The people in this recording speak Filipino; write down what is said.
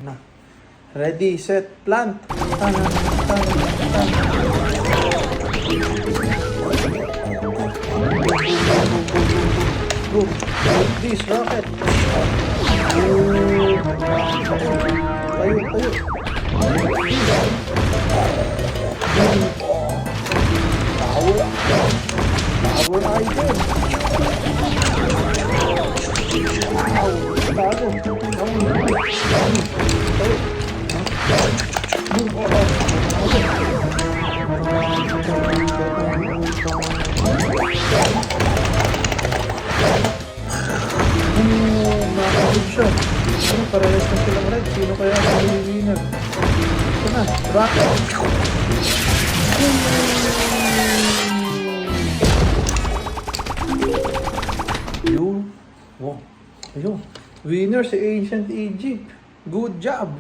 Na. Ready, set, plant. Tan, tan, tan. Go. This rocket. Tayo, tayo. Power. Power item. Nakakabig siya. Parehas na silang red. Sino kaya ang winner? Ito na, rocket. Yun. Wow. Ayun. Winner si Ancient Egypt. Good job.